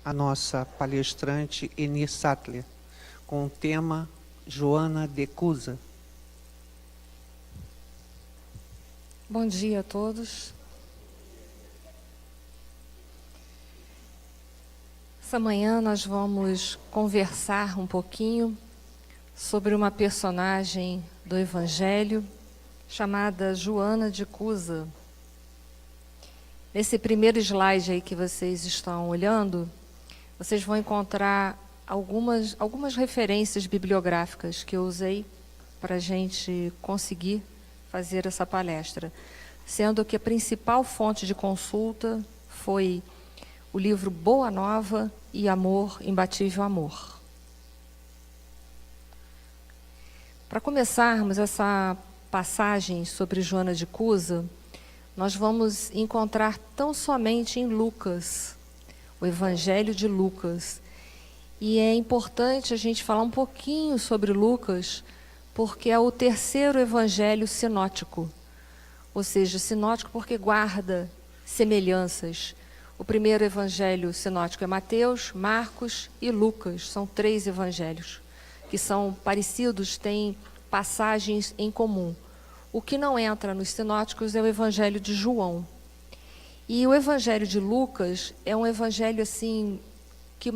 a nossa palestrante Eni Sattler, com o tema Joana de Cusa. Bom dia a todos. Essa manhã nós vamos conversar um pouquinho sobre uma personagem do Evangelho chamada Joana de Cusa. Nesse primeiro slide aí que vocês estão olhando, vocês vão encontrar algumas referências bibliográficas que eu usei para a gente conseguir fazer essa palestra, sendo que a principal fonte de consulta foi o livro Boa Nova e Amor, Imbatível Amor. Para começarmos essa passagem sobre Joana de Cusa, nós vamos encontrar tão somente em Lucas, o Evangelho de Lucas. E é importante a gente falar um pouquinho sobre Lucas, porque é o terceiro evangelho sinótico, ou seja, sinótico porque guarda semelhanças. O primeiro evangelho sinótico é Mateus, Marcos e Lucas, são 3 evangelhos que são parecidos, têm passagens em comum. O que não entra nos sinóticos é o evangelho de João. E o evangelho de Lucas é um evangelho assim que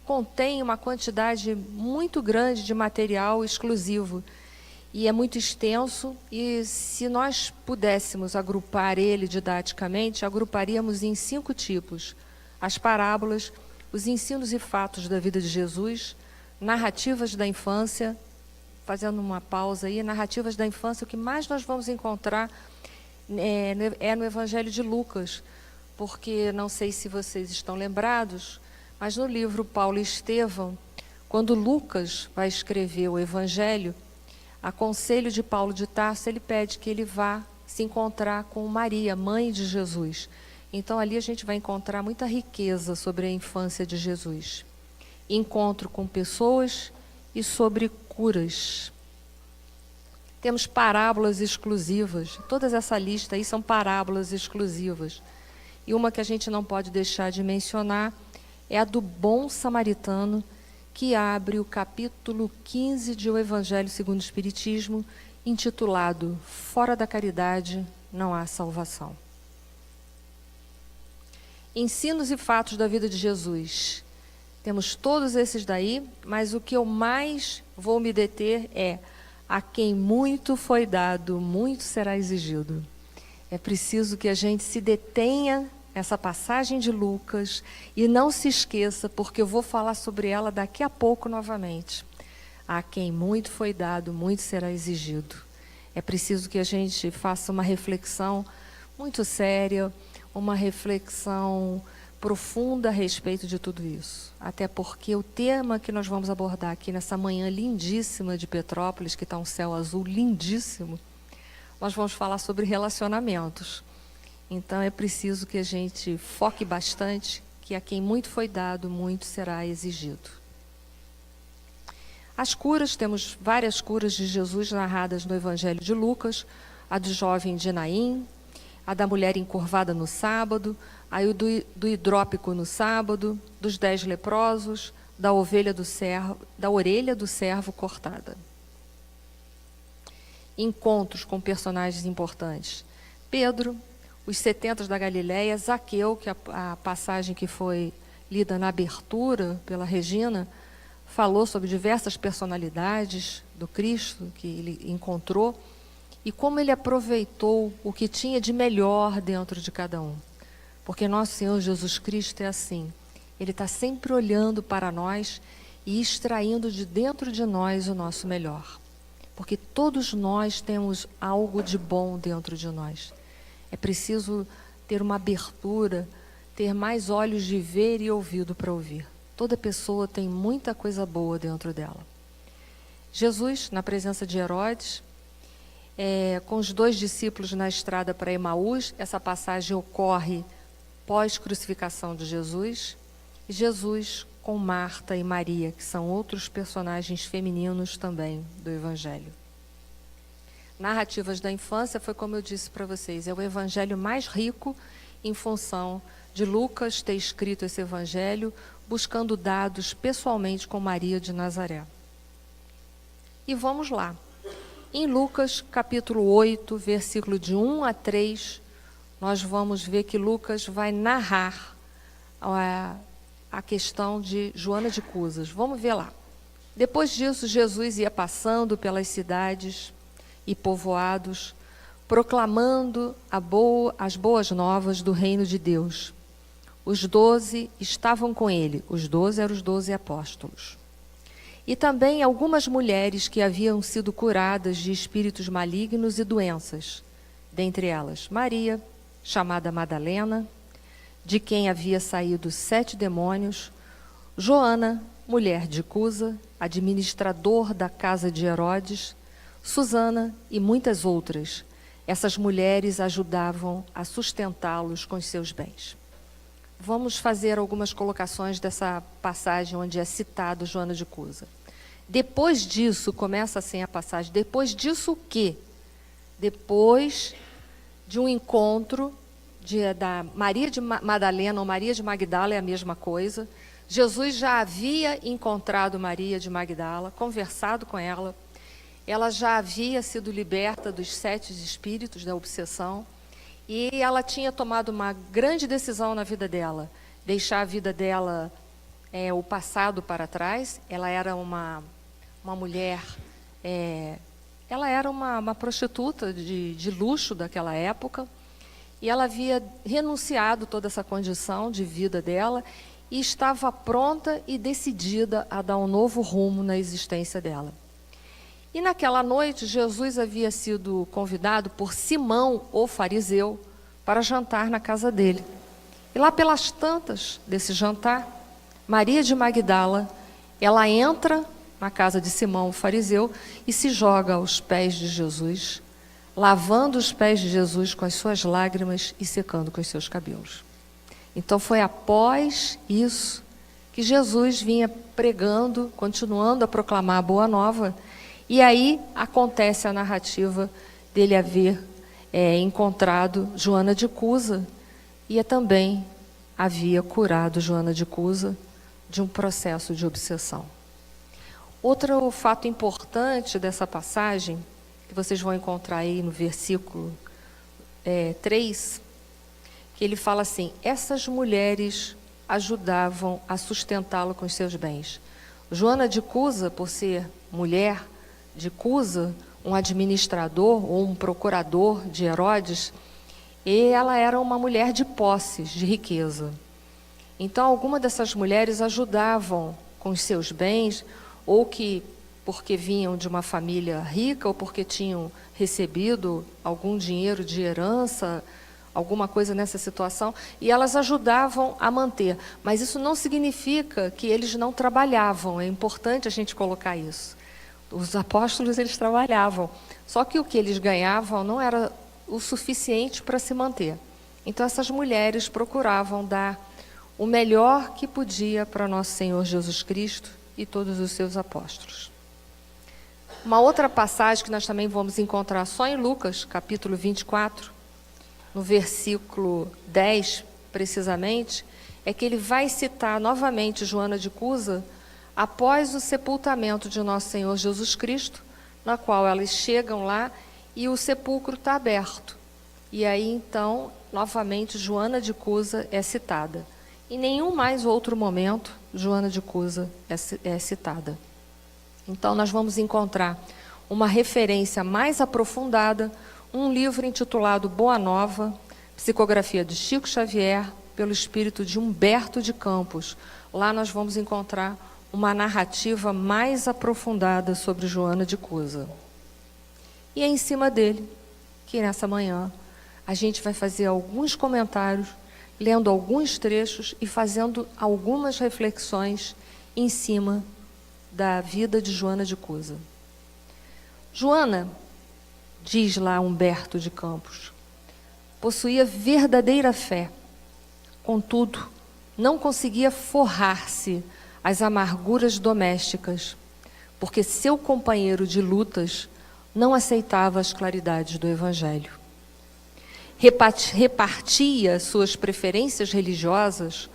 contém uma quantidade muito grande de material exclusivo e é muito extenso, e se nós pudéssemos agrupar ele didaticamente, agruparíamos em 5 tipos: as parábolas, os ensinos e fatos da vida de Jesus, narrativas da infância, fazendo uma pausa aí, narrativas da infância. O que mais nós vamos encontrar é no Evangelho de Lucas, porque não sei se vocês estão lembrados, mas no livro Paulo e Estevão, quando Lucas vai escrever o Evangelho, a conselho de Paulo de Tarso, ele pede que ele vá se encontrar com Maria, mãe de Jesus. Então ali a gente vai encontrar muita riqueza sobre a infância de Jesus. Encontro com pessoas e sobre curas. Temos parábolas exclusivas. Toda essa lista aí são parábolas exclusivas. E uma que a gente não pode deixar de mencionar é a do bom samaritano, que abre o capítulo 15 de O Evangelho segundo o Espiritismo, intitulado Fora da Caridade não há salvação. Ensinos e fatos da vida de Jesus. Temos todos esses daí, mas o que eu mais vou me deter é: a quem muito foi dado, muito será exigido. É preciso que a gente se detenha essa passagem de Lucas e não se esqueça, porque eu vou falar sobre ela daqui a pouco novamente. A quem muito foi dado, muito será exigido. É preciso que a gente faça uma reflexão muito séria, uma reflexão profunda a respeito de tudo isso. Até porque o tema que nós vamos abordar aqui nessa manhã lindíssima de Petrópolis, que está um céu azul lindíssimo, nós vamos falar sobre relacionamentos. Então é preciso que a gente foque bastante, que a quem muito foi dado, muito será exigido. As curas, temos várias curas de Jesus narradas no Evangelho de Lucas: a do jovem de Naim, a da mulher encurvada no sábado, a do hidrópico no sábado, dos 10 leprosos, da orelha do servo cortada. Encontros com personagens importantes: Pedro, os 70 da Galileia, Zaqueu, que a passagem que foi lida na abertura pela Regina, falou sobre diversas personalidades do Cristo que ele encontrou e como ele aproveitou o que tinha de melhor dentro de cada um. Porque nosso Senhor Jesus Cristo é assim, ele está sempre olhando para nós e extraindo de dentro de nós o nosso melhor. Porque todos nós temos algo de bom dentro de nós. É preciso ter uma abertura, ter mais olhos de ver e ouvido para ouvir. Toda pessoa tem muita coisa boa dentro dela. Jesus, na presença de Herodes, com os 2 discípulos na estrada para Emaús, essa passagem ocorre pós-crucificação de Jesus. E Jesus com Marta e Maria, que são outros personagens femininos também do Evangelho. Narrativas da infância foi, como eu disse para vocês, é o evangelho mais rico em função de Lucas ter escrito esse evangelho, buscando dados pessoalmente com Maria de Nazaré. E vamos lá. Em Lucas, capítulo 8, versículo de 1 a 3, nós vamos ver que Lucas vai narrar a questão de Joana de Cusas. Vamos ver lá. Depois disso, Jesus ia passando pelas cidades e povoados, proclamando as boas novas do reino de Deus. Os 12 estavam com ele, os 12 eram os 12 apóstolos. E também algumas mulheres que haviam sido curadas de espíritos malignos e doenças, dentre elas Maria, chamada Madalena, de quem havia saído 7 demônios, Joana, mulher de Cusa, administrador da casa de Herodes, Susana e muitas outras. Essas mulheres ajudavam a sustentá-los com os seus bens. Vamos fazer algumas colocações dessa passagem onde é citado Joana de Cusa. Depois disso, começa assim a passagem, depois disso o quê? Depois de um encontro da Maria de Madalena ou Maria de Magdala, é a mesma coisa. Jesus já havia encontrado Maria de Magdala, conversado com ela. Ela já havia sido liberta dos 7 espíritos da obsessão. E ela tinha tomado uma grande decisão na vida dela, deixar a vida dela, o passado para trás. Ela era uma mulher, ela era uma prostituta de luxo daquela época, e ela havia renunciado toda essa condição de vida dela e estava pronta e decidida a dar um novo rumo na existência dela. E naquela noite, Jesus havia sido convidado por Simão, o fariseu, para jantar na casa dele. E lá pelas tantas desse jantar, Maria de Magdala, ela entra na casa de Simão, o fariseu, e se joga aos pés de Jesus, lavando os pés de Jesus com as suas lágrimas e secando com os seus cabelos. Então foi após isso que Jesus vinha pregando, continuando a proclamar a boa nova. E aí acontece a narrativa dele haver encontrado Joana de Cusa e também havia curado Joana de Cusa de um processo de obsessão. Outro fato importante dessa passagem, que vocês vão encontrar aí no versículo 3, que ele fala assim: essas mulheres ajudavam a sustentá-lo com os seus bens. Joana de Cusa, por ser mulher de Cusa, um administrador ou um procurador de Herodes, e ela era uma mulher de posses, de riqueza. Então, algumas dessas mulheres ajudavam com os seus bens, ou que porque vinham de uma família rica, ou porque tinham recebido algum dinheiro de herança, alguma coisa nessa situação, e elas ajudavam a manter. Mas isso não significa que eles não trabalhavam, é importante a gente colocar isso. Os apóstolos, eles trabalhavam, só que o que eles ganhavam não era o suficiente para se manter. Então, essas mulheres procuravam dar o melhor que podia para nosso Senhor Jesus Cristo e todos os seus apóstolos. Uma outra passagem que nós também vamos encontrar só em Lucas, capítulo 24, no versículo 10, precisamente, é que ele vai citar novamente Joana de Cusa após o sepultamento de nosso Senhor Jesus Cristo, na qual elas chegam lá e o sepulcro está aberto. E aí, então, novamente, Joana de Cusa é citada. Em nenhum mais outro momento, Joana de Cusa é citada. Então, nós vamos encontrar uma referência mais aprofundada, um livro intitulado Boa Nova, psicografia de Chico Xavier, pelo espírito de Humberto de Campos. Lá nós vamos encontrar uma narrativa mais aprofundada sobre Joana de Cusa. E é em cima dele que nessa manhã a gente vai fazer alguns comentários, lendo alguns trechos e fazendo algumas reflexões em cima da vida de Joana de Cusa. Joana, diz lá Humberto de Campos, possuía verdadeira fé, contudo, não conseguia forrar-se às amarguras domésticas, porque seu companheiro de lutas não aceitava as claridades do Evangelho. repartia suas preferências religiosas,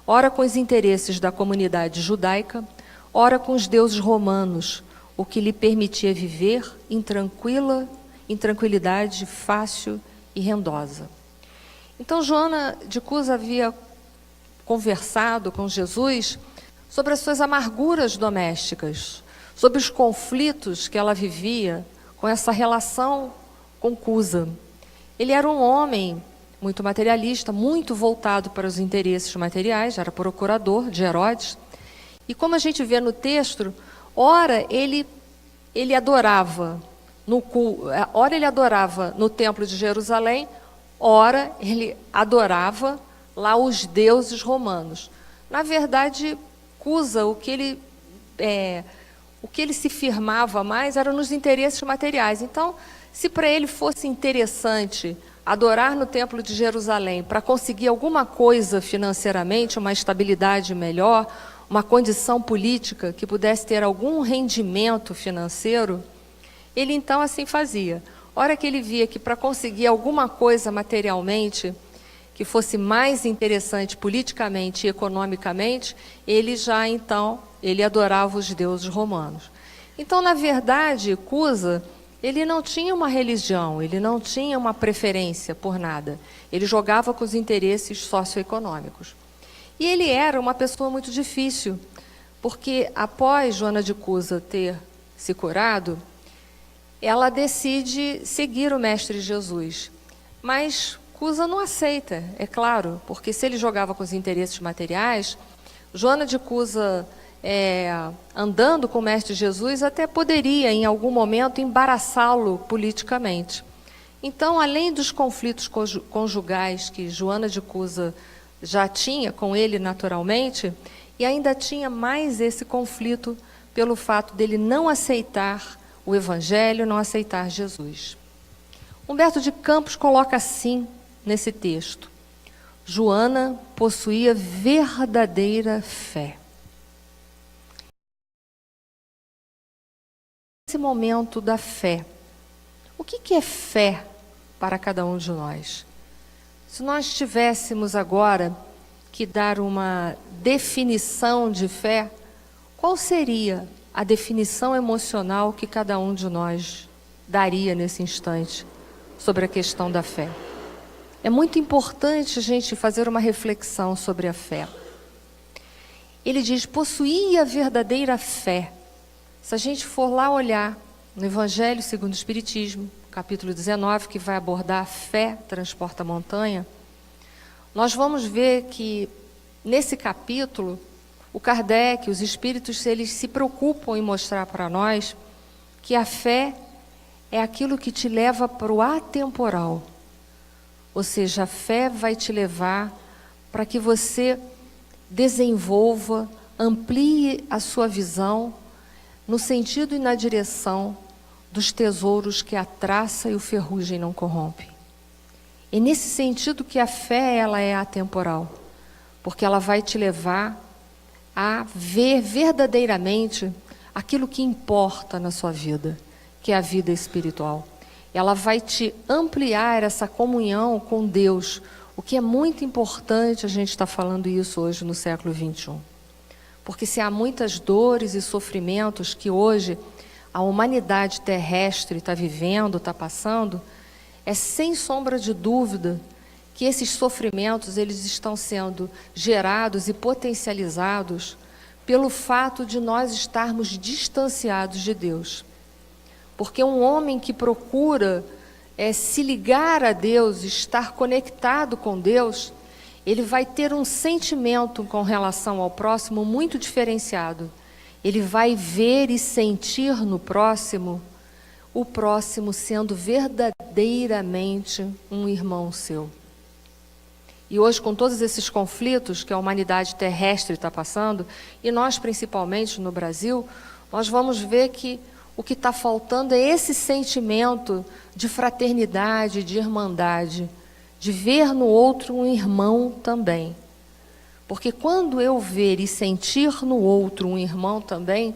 ora com os interesses da comunidade judaica, ora com os deuses romanos, o que lhe permitia viver em tranquilidade fácil e rendosa. Então, Joana de Cusa havia conversado com Jesus sobre as suas amarguras domésticas, sobre os conflitos que ela vivia com essa relação com Cusa. Ele era um homem muito materialista, muito voltado para os interesses materiais, era procurador de Herodes. E como a gente vê no texto, ora ele adorava no templo de Jerusalém, ora ele adorava lá os deuses romanos. Na verdade, Cusa, o que ele se firmava mais era nos interesses materiais. Então, se para ele fosse interessante adorar no templo de Jerusalém para conseguir alguma coisa financeiramente, uma estabilidade melhor, uma condição política que pudesse ter algum rendimento financeiro, ele então assim fazia. Hora que ele via que para conseguir alguma coisa materialmente que fosse mais interessante politicamente e economicamente, ele adorava os deuses romanos. Então, na verdade, Cusa, ele não tinha uma religião, ele não tinha uma preferência por nada. Ele jogava com os interesses socioeconômicos. E ele era uma pessoa muito difícil, porque após Joana de Cusa ter se curado, ela decide seguir o Mestre Jesus. Mas Cusa não aceita, é claro, porque se ele jogava com os interesses materiais, Joana de Cusa, andando com o Mestre Jesus, até poderia, em algum momento, embaraçá-lo politicamente. Então, além dos conflitos conjugais que Joana de Cusa já tinha com ele naturalmente, e ainda tinha mais esse conflito pelo fato dele não aceitar o Evangelho, não aceitar Jesus. Humberto de Campos coloca assim nesse texto: Joana possuía verdadeira fé. Esse momento da fé. O que é fé para cada um de nós? Se nós tivéssemos agora que dar uma definição de fé, qual seria a definição emocional que cada um de nós daria nesse instante sobre a questão da fé? É muito importante a gente fazer uma reflexão sobre a fé. Ele diz, possuía verdadeira fé. Se a gente for lá olhar no Evangelho segundo o Espiritismo, capítulo 19, que vai abordar a fé transporta a montanha, nós vamos ver que nesse capítulo o Kardec, os espíritos, eles se preocupam em mostrar para nós que a fé é aquilo que te leva para o atemporal. Ou seja, a fé vai te levar para que você desenvolva, amplie a sua visão no sentido e na direção dos tesouros que a traça e o ferrugem não corrompem. É nesse sentido que a fé ela é atemporal, porque ela vai te levar a ver verdadeiramente aquilo que importa na sua vida, que é a vida espiritual. Ela vai te ampliar essa comunhão com Deus, o que é muito importante a gente estar falando isso hoje no século XXI. Porque se há muitas dores e sofrimentos que hoje a humanidade terrestre está vivendo, está passando, é sem sombra de dúvida que esses sofrimentos eles estão sendo gerados e potencializados pelo fato de nós estarmos distanciados de Deus. Porque um homem que procura se ligar a Deus, estar conectado com Deus, ele vai ter um sentimento com relação ao próximo muito diferenciado. Ele vai ver e sentir no próximo, o próximo sendo verdadeiramente um irmão seu. E hoje, com todos esses conflitos que a humanidade terrestre está passando, e nós principalmente no Brasil, nós vamos ver que o que está faltando é esse sentimento de fraternidade, de irmandade, de ver no outro um irmão também. Porque quando eu ver e sentir no outro um irmão também,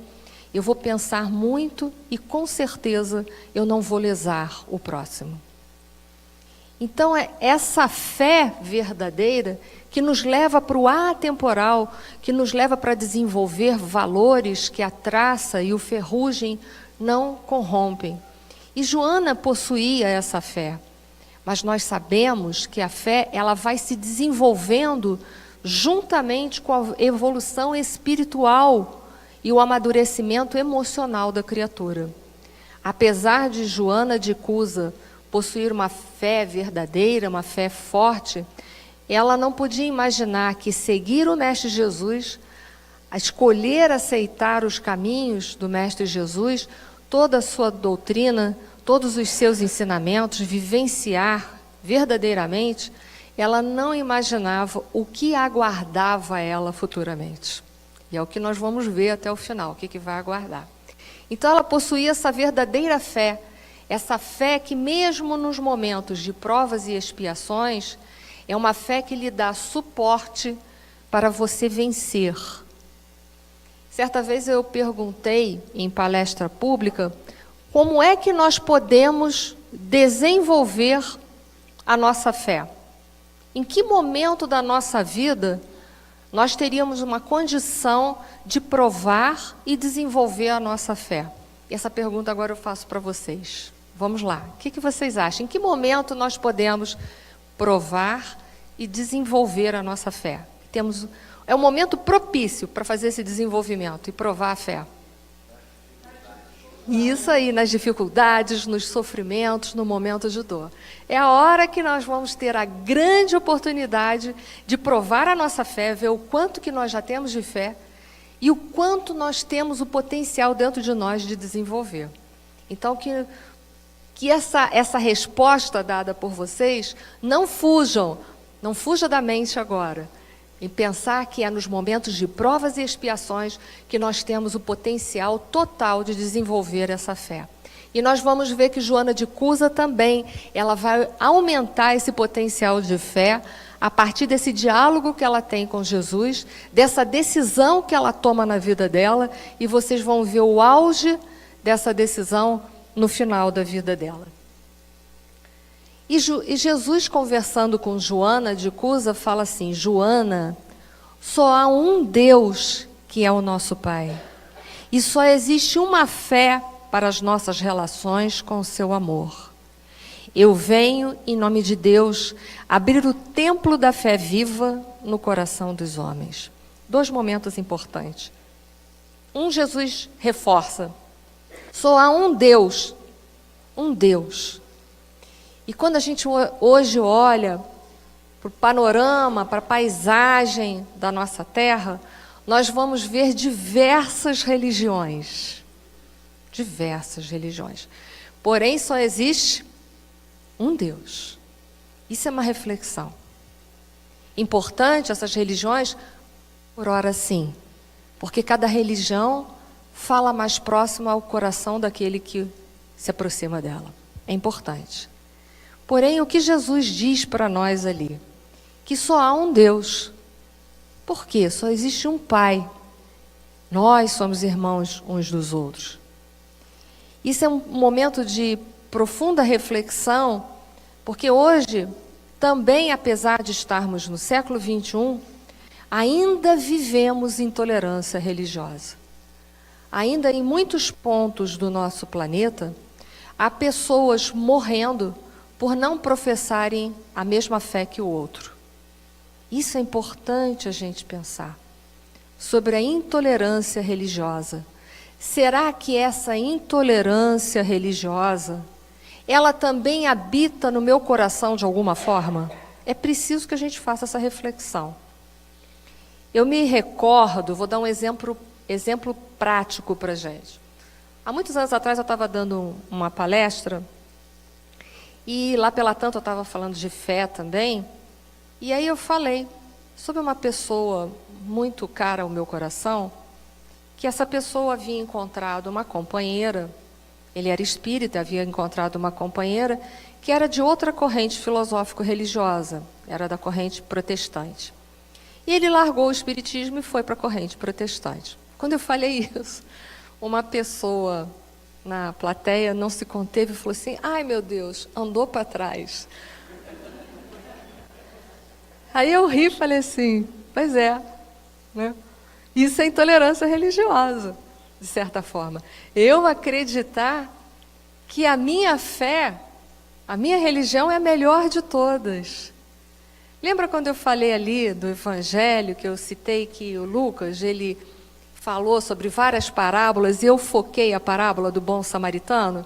eu vou pensar muito e com certeza eu não vou lesar o próximo. Então, é essa fé verdadeira que nos leva para o atemporal, que nos leva para desenvolver valores que a traça e o ferrugem não corrompem. E Joana possuía essa fé, mas nós sabemos que a fé ela vai se desenvolvendo juntamente com a evolução espiritual e o amadurecimento emocional da criatura. Apesar de Joana de Cusa possuir uma fé verdadeira, uma fé forte, ela não podia imaginar que seguir o Mestre Jesus, a escolher aceitar os caminhos do Mestre Jesus, toda a sua doutrina, todos os seus ensinamentos, vivenciar verdadeiramente, ela não imaginava o que aguardava ela futuramente. E é o que nós vamos ver até o final, o que vai aguardar. Então ela possuía essa verdadeira fé, essa fé que mesmo nos momentos de provas e expiações, é uma fé que lhe dá suporte para você vencer. Certa vez eu perguntei em palestra pública como é que nós podemos desenvolver a nossa fé. Em que momento da nossa vida nós teríamos uma condição de provar e desenvolver a nossa fé? E essa pergunta agora eu faço para vocês. Vamos lá, o que vocês acham? Em que momento nós podemos provar e desenvolver a nossa fé? É um momento propício para fazer esse desenvolvimento e provar a fé. Isso aí, nas dificuldades, nos sofrimentos, no momento de dor. É a hora que nós vamos ter a grande oportunidade de provar a nossa fé, ver o quanto que nós já temos de fé e o quanto nós temos o potencial dentro de nós de desenvolver. Então, que essa resposta dada por vocês, não fuja da mente agora, em pensar que é nos momentos de provas e expiações que nós temos o potencial total de desenvolver essa fé. E nós vamos ver que Joana de Cusa também, ela vai aumentar esse potencial de fé a partir desse diálogo que ela tem com Jesus, dessa decisão que ela toma na vida dela, e vocês vão ver o auge dessa decisão no final da vida dela. E Jesus, conversando com Joana de Cusa, fala assim: Joana, só há um Deus que é o nosso Pai. E só existe uma fé para as nossas relações com o seu amor. Eu venho, em nome de Deus, abrir o templo da fé viva no coração dos homens. 2 momentos importantes. Jesus reforça: só há um Deus. Um Deus. E quando a gente hoje olha para o panorama, para a paisagem da nossa terra, nós vamos ver diversas religiões. Diversas religiões. Porém, só existe um Deus. Isso é uma reflexão. Importante essas religiões, por ora sim, porque cada religião fala mais próximo ao coração daquele que se aproxima dela. É importante. Porém, o que Jesus diz para nós ali? Que só há um Deus. Por quê? Só existe um Pai. Nós somos irmãos uns dos outros. Isso é um momento de profunda reflexão, porque hoje, também apesar de estarmos no século XXI, ainda vivemos intolerância religiosa. Ainda em muitos pontos do nosso planeta, há pessoas morrendo por não professarem a mesma fé que o outro. Isso é importante a gente pensar sobre a intolerância religiosa. Será que essa intolerância religiosa, ela também habita no meu coração de alguma forma? É preciso que a gente faça essa reflexão. Eu me recordo, vou dar um exemplo prático para a gente. Há muitos anos atrás eu estava dando uma palestra, e lá pela tanto eu estava falando de fé também, e aí eu falei sobre uma pessoa muito cara ao meu coração, que essa pessoa havia encontrado uma companheira, ele era espírita, havia encontrado uma companheira que era de outra corrente filosófico-religiosa, era da corrente protestante. E ele largou o espiritismo e foi para a corrente protestante. Quando eu falei isso, uma pessoa na plateia não se conteve e falou assim: ai meu Deus, andou para trás. Aí eu ri e falei assim, pois é, né? Isso é intolerância religiosa, de certa forma. Eu acreditar que a minha fé, a minha religião é a melhor de todas. Lembra quando eu falei ali do Evangelho, que eu citei que o Lucas, ele falou sobre várias parábolas, e eu foquei a parábola do bom samaritano,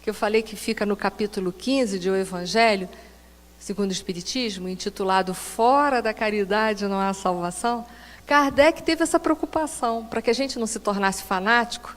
que eu falei que fica no capítulo 15 do Evangelho, segundo o Espiritismo, intitulado Fora da Caridade não há salvação. Kardec teve essa preocupação, para que a gente não se tornasse fanático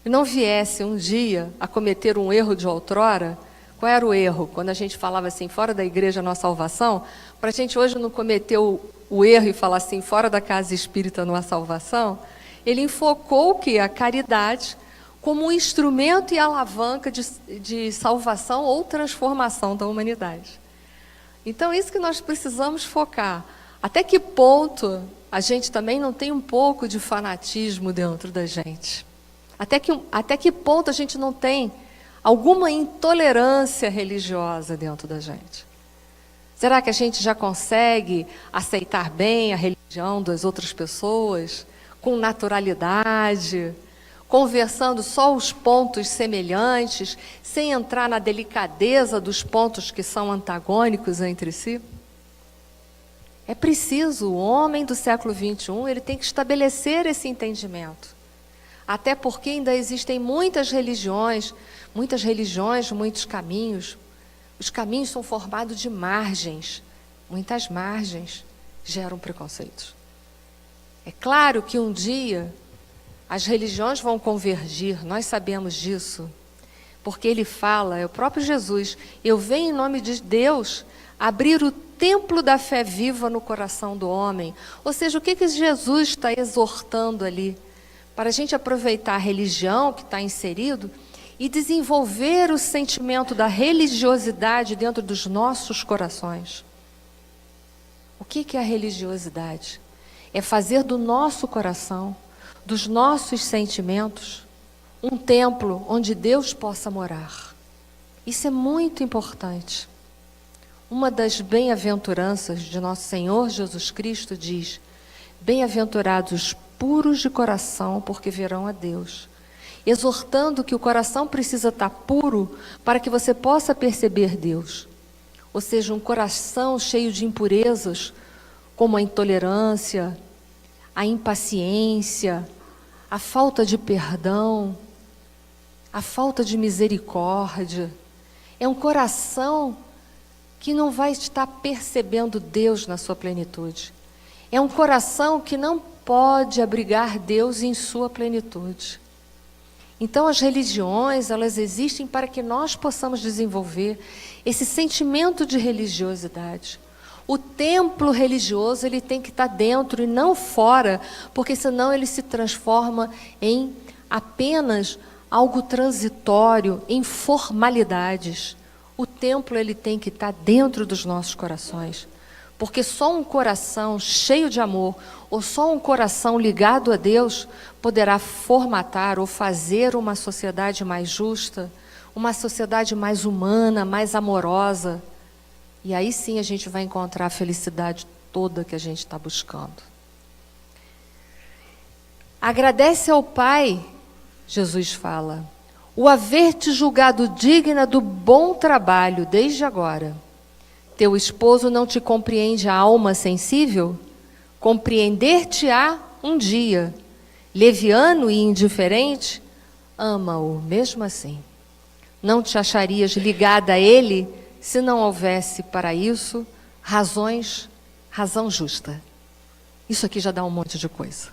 e não viesse um dia a cometer um erro de outrora. Qual era o erro? Quando a gente falava assim, fora da igreja não há salvação, para a gente hoje não cometer o erro e falar assim, fora da casa espírita não há salvação, ele enfocou que a caridade como um instrumento e alavanca de salvação ou transformação da humanidade. Então, isso que nós precisamos focar. Até que ponto a gente também não tem um pouco de fanatismo dentro da gente? Até que ponto a gente não tem alguma intolerância religiosa dentro da gente? Será que a gente já consegue aceitar bem a religião das outras pessoas, com naturalidade, conversando só os pontos semelhantes, sem entrar na delicadeza dos pontos que são antagônicos entre si? É preciso, o homem do século XXI, ele tem que estabelecer esse entendimento. Até porque ainda existem muitos caminhos. Os caminhos são formados de margens. Muitas margens geram preconceitos. É claro que um dia as religiões vão convergir, nós sabemos disso. Porque ele fala, é o próprio Jesus, eu venho em nome de Deus abrir o templo da fé viva no coração do homem. Ou seja, o que Jesus está exortando ali? Para a gente aproveitar a religião que está inserido e desenvolver o sentimento da religiosidade dentro dos nossos corações. O que é a religiosidade? É fazer do nosso coração, dos nossos sentimentos, um templo onde Deus possa morar. Isso é muito importante. Uma das bem-aventuranças de nosso Senhor Jesus Cristo diz: bem-aventurados os puros de coração, porque verão a Deus. Exortando que o coração precisa estar puro para que você possa perceber Deus. Ou seja, um coração cheio de impurezas, como a intolerância, a impaciência, a falta de perdão, a falta de misericórdia. É um coração que não vai estar percebendo Deus na sua plenitude. É um coração que não pode abrigar Deus em sua plenitude. Então, as religiões, elas existem para que nós possamos desenvolver esse sentimento de religiosidade. O templo religioso, ele tem que estar dentro e não fora, porque senão ele se transforma em apenas algo transitório, em formalidades. O templo, ele tem que estar dentro dos nossos corações, porque só um coração cheio de amor, ou só um coração ligado a Deus, poderá formatar ou fazer uma sociedade mais justa, uma sociedade mais humana, mais amorosa. E aí sim a gente vai encontrar a felicidade toda que a gente está buscando. Agradece ao Pai, Jesus fala, o haver-te julgado digna do bom trabalho desde agora. Teu esposo não te compreende a alma sensível? Compreender-te-á um dia. Leviano e indiferente? Ama-o mesmo assim. Não te acharias ligada a ele se não houvesse para isso razão justa. Isso aqui já dá um monte de coisa.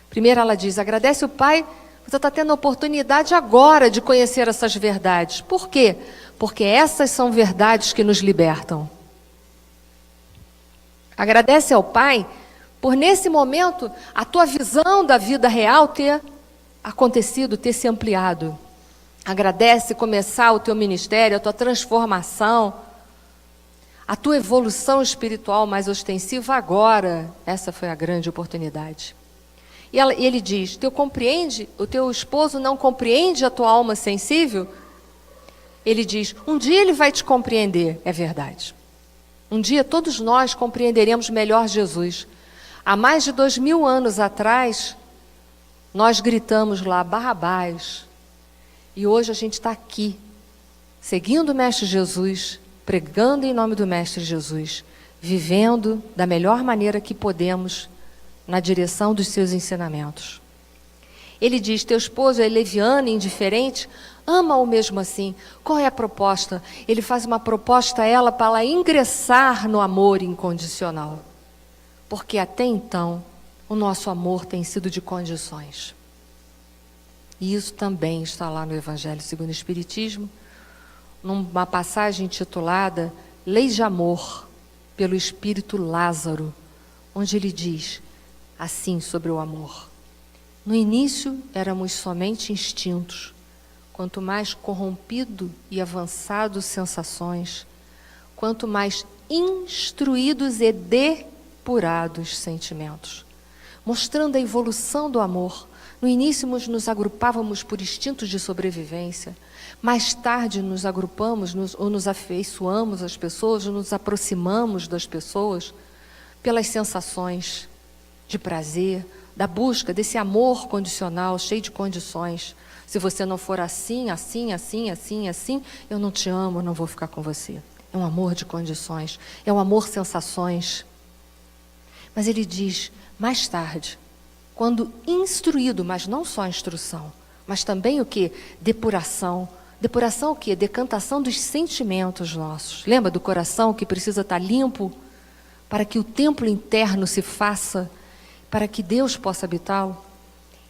Primeiro ela diz, agradece o Pai, você está tendo a oportunidade agora de conhecer essas verdades. Por quê? Porque essas são verdades que nos libertam. Agradece ao Pai por, nesse momento, a tua visão da vida real ter acontecido, ter se ampliado. Agradece começar o teu ministério, a tua transformação, a tua evolução espiritual mais ostensiva agora. Essa foi a grande oportunidade. E ele diz, o teu esposo não compreende a tua alma sensível? Ele diz, um dia ele vai te compreender, é verdade. Um dia todos nós compreenderemos melhor Jesus. Há mais de 2000 anos atrás, nós gritamos lá, Barrabás. E hoje a gente está aqui, seguindo o Mestre Jesus, pregando em nome do Mestre Jesus, vivendo da melhor maneira que podemos na direção dos seus ensinamentos. Ele diz, teu esposo é leviano e indiferente, ama-o mesmo assim. Qual é a proposta? Ele faz uma proposta a ela para ela ingressar no amor incondicional. Porque até então, o nosso amor tem sido de condições. E isso também está lá no Evangelho segundo o Espiritismo, numa passagem intitulada Lei de Amor, pelo Espírito Lázaro, onde ele diz assim sobre o amor. No início éramos somente instintos, quanto mais corrompido e avançados sensações, quanto mais instruídos e depurados sentimentos, mostrando a evolução do amor. No início nos agrupávamos por instintos de sobrevivência, mais tarde nos agrupamos ou nos afeiçoamos às pessoas, nos aproximamos das pessoas pelas sensações de prazer, da busca desse amor condicional, cheio de condições. Se você não for assim, assim, assim, assim, assim, eu não te amo, eu não vou ficar com você. É um amor de condições, é um amor sensações. Mas ele diz, mais tarde, quando instruído, mas não só instrução, mas também o quê? Depuração. Depuração o quê? Decantação dos sentimentos nossos. Lembra do coração que precisa estar limpo para que o templo interno se faça, para que Deus possa habitá-lo?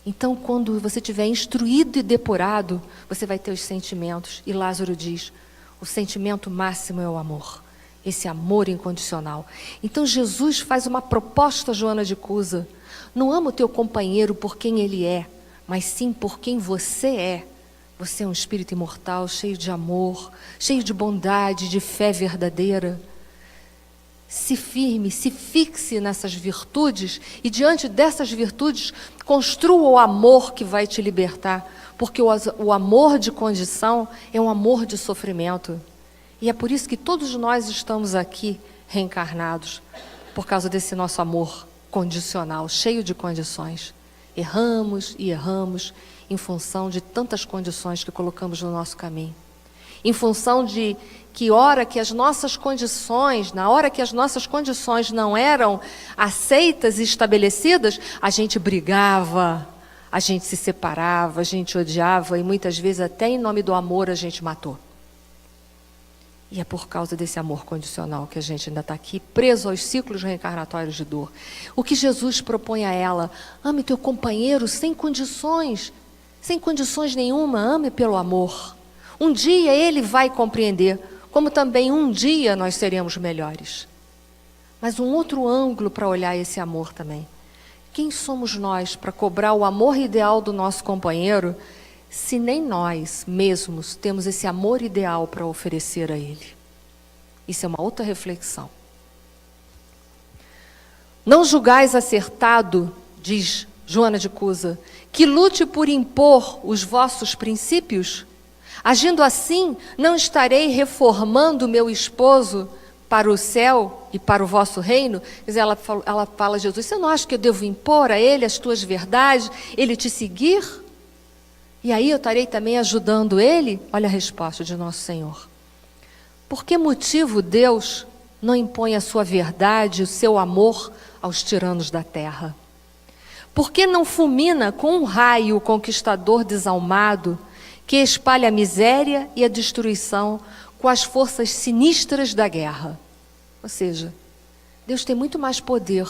Então, quando você estiver instruído e depurado, você vai ter os sentimentos. E Lázaro diz, o sentimento máximo é o amor. Esse amor incondicional. Então, Jesus faz uma proposta a Joana de Cusa. Não ama o teu companheiro por quem ele é, mas sim por quem você é. Você é um espírito imortal, cheio de amor, cheio de bondade, de fé verdadeira. Se firme, se fixe nessas virtudes e diante dessas virtudes construa o amor que vai te libertar, porque o amor de condição é um amor de sofrimento. E é por isso que todos nós estamos aqui reencarnados, por causa desse nosso amor condicional, cheio de condições. Erramos e erramos em função de tantas condições que colocamos no nosso caminho. Em função de que hora que as nossas condições, na hora que as nossas condições não eram aceitas e estabelecidas, a gente brigava, a gente se separava, a gente odiava e muitas vezes até em nome do amor a gente matou. E é por causa desse amor condicional que a gente ainda está aqui, preso aos ciclos reencarnatórios de dor. O que Jesus propõe a ela, ame teu companheiro sem condições nenhuma, ame pelo amor. Um dia ele vai compreender, como também um dia nós seremos melhores. Mas um outro ângulo para olhar esse amor também. Quem somos nós para cobrar o amor ideal do nosso companheiro, se nem nós mesmos temos esse amor ideal para oferecer a ele? Isso é uma outra reflexão. Não julgais acertado, diz Joana de Cusa, que lute por impor os vossos princípios? Agindo assim, não estarei reformando meu esposo para o céu e para o vosso reino? Quer dizer, ela fala a Jesus, você não acha que eu devo impor a ele as tuas verdades, ele te seguir? E aí eu estarei também ajudando ele? Olha a resposta de nosso Senhor. Por que motivo Deus não impõe a sua verdade, o seu amor aos tiranos da terra? Por que não fulmina com um raio o conquistador desalmado, que espalha a miséria e a destruição com as forças sinistras da guerra? Ou seja, Deus tem muito mais poder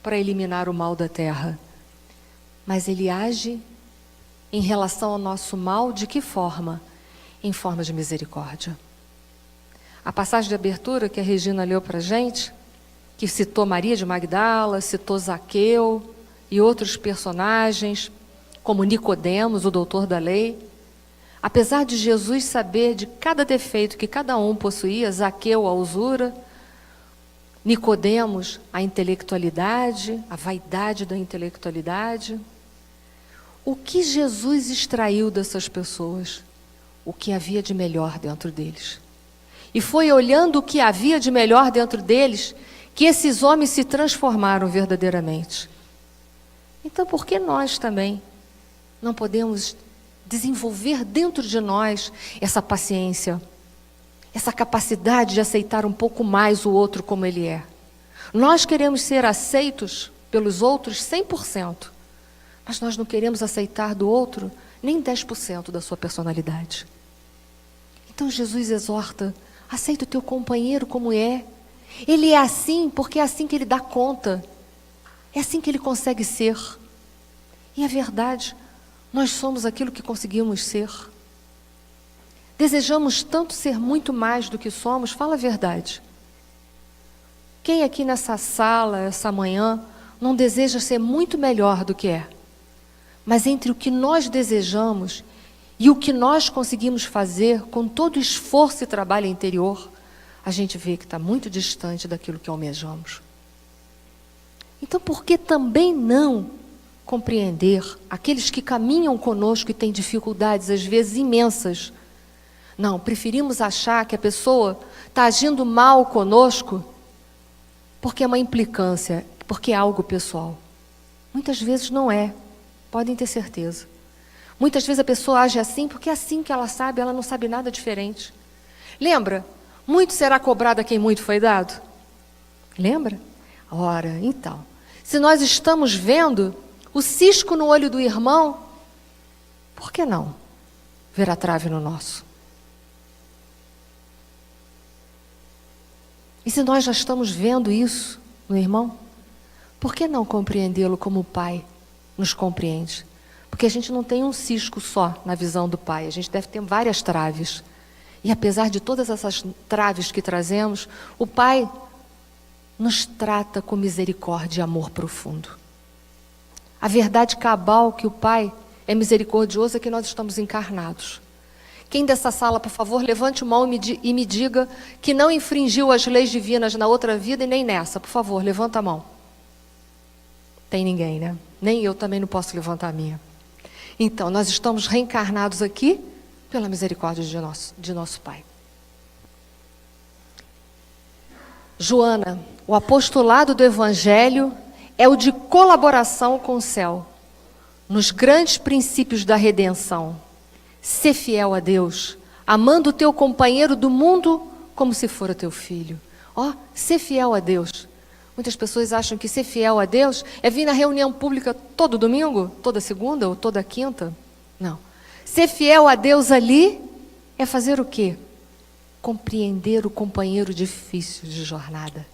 para eliminar o mal da terra, mas Ele age em relação ao nosso mal de que forma? Em forma de misericórdia. A passagem de abertura que a Regina leu para a gente, que citou Maria de Magdala, citou Zaqueu e outros personagens, como Nicodemos, o doutor da lei. Apesar de Jesus saber de cada defeito que cada um possuía, Zaqueu a usura, Nicodemos a intelectualidade, a vaidade da intelectualidade, o que Jesus extraiu dessas pessoas? O que havia de melhor dentro deles. E foi olhando o que havia de melhor dentro deles que esses homens se transformaram verdadeiramente. Então, por que nós também não podemos desenvolver dentro de nós essa paciência, essa capacidade de aceitar um pouco mais o outro como ele é? Nós queremos ser aceitos pelos outros 100%, mas nós não queremos aceitar do outro nem 10% da sua personalidade. Então Jesus exorta: aceita o teu companheiro como é. Ele é assim porque é assim que ele dá conta. É assim que ele consegue ser. E é verdade, nós somos aquilo que conseguimos ser. Desejamos tanto ser muito mais do que somos, fala a verdade. Quem aqui nessa sala, essa manhã, não deseja ser muito melhor do que é? Mas entre o que nós desejamos e o que nós conseguimos fazer com todo o esforço e trabalho interior, a gente vê que está muito distante daquilo que almejamos. Então, por que também não compreender aqueles que caminham conosco e têm dificuldades, às vezes imensas? Não, preferimos achar que a pessoa está agindo mal conosco porque é uma implicância, porque é algo pessoal. Muitas vezes não é, podem ter certeza. Muitas vezes a pessoa age assim porque é assim que ela sabe, ela não sabe nada diferente. Lembra? Muito será cobrado a quem muito foi dado. Lembra? Ora, então, se nós estamos vendo o cisco no olho do irmão, por que não ver a trave no nosso? E se nós já estamos vendo isso no irmão, por que não compreendê-lo como o Pai nos compreende? Porque a gente não tem um cisco só na visão do Pai, a gente deve ter várias traves. E apesar de todas essas traves que trazemos, o Pai nos trata com misericórdia e amor profundo. A verdade cabal que o Pai é misericordioso é que nós estamos encarnados. Quem dessa sala, por favor, levante a mão e me diga que não infringiu as leis divinas na outra vida e nem nessa. Por favor, levanta a mão. Tem ninguém, né? Nem eu também não posso levantar a minha. Então, nós estamos reencarnados aqui pela misericórdia de nosso Pai. Joana, o apostolado do Evangelho é o de colaboração com o céu, nos grandes princípios da redenção. Ser fiel a Deus, amando o teu companheiro do mundo como se fora teu filho. Ó, ser fiel a Deus. Muitas pessoas acham que ser fiel a Deus é vir na reunião pública todo domingo, toda segunda ou toda quinta. Não. Ser fiel a Deus ali é fazer o quê? Compreender o companheiro difícil de jornada.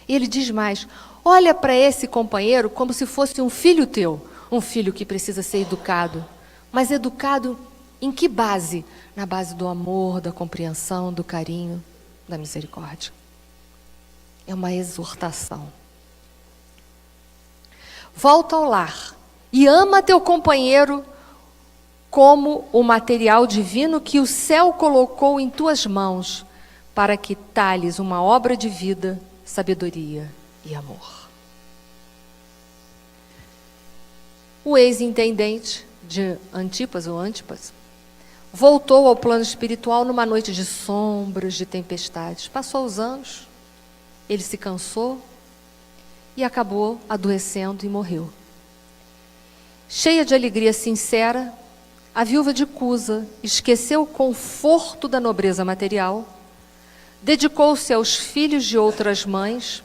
E ele diz mais: olha para esse companheiro como se fosse um filho teu, um filho que precisa ser educado. Mas educado em que base? Na base do amor, da compreensão, do carinho, da misericórdia. É uma exortação. Volta ao lar e ama teu companheiro como o material divino que o céu colocou em tuas mãos, para que talhes uma obra de vida, sabedoria e amor. O ex-intendente de Antipas, ou Antipas, voltou ao plano espiritual numa noite de sombras, de tempestades. Passou os anos, ele se cansou e acabou adoecendo e morreu. Cheia de alegria sincera, a viúva de Cusa esqueceu o conforto da nobreza material, dedicou-se aos filhos de outras mães,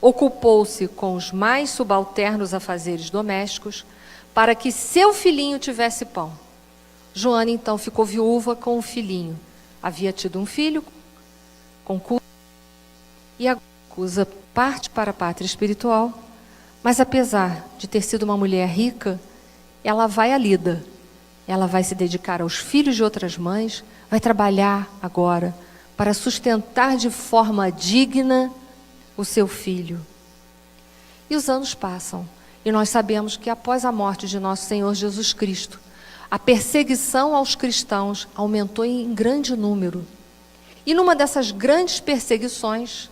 ocupou-se com os mais subalternos afazeres domésticos, para que seu filhinho tivesse pão. Joana, então, ficou viúva com o filhinho. Havia tido um filho com Cusa, e a Cusa parte para a pátria espiritual, mas apesar de ter sido uma mulher rica, ela vai à lida. Ela vai se dedicar aos filhos de outras mães, vai trabalhar agora para sustentar de forma digna o seu filho. E os anos passam, e nós sabemos que após a morte de nosso Senhor Jesus Cristo, a perseguição aos cristãos aumentou em grande número. E numa dessas grandes perseguições,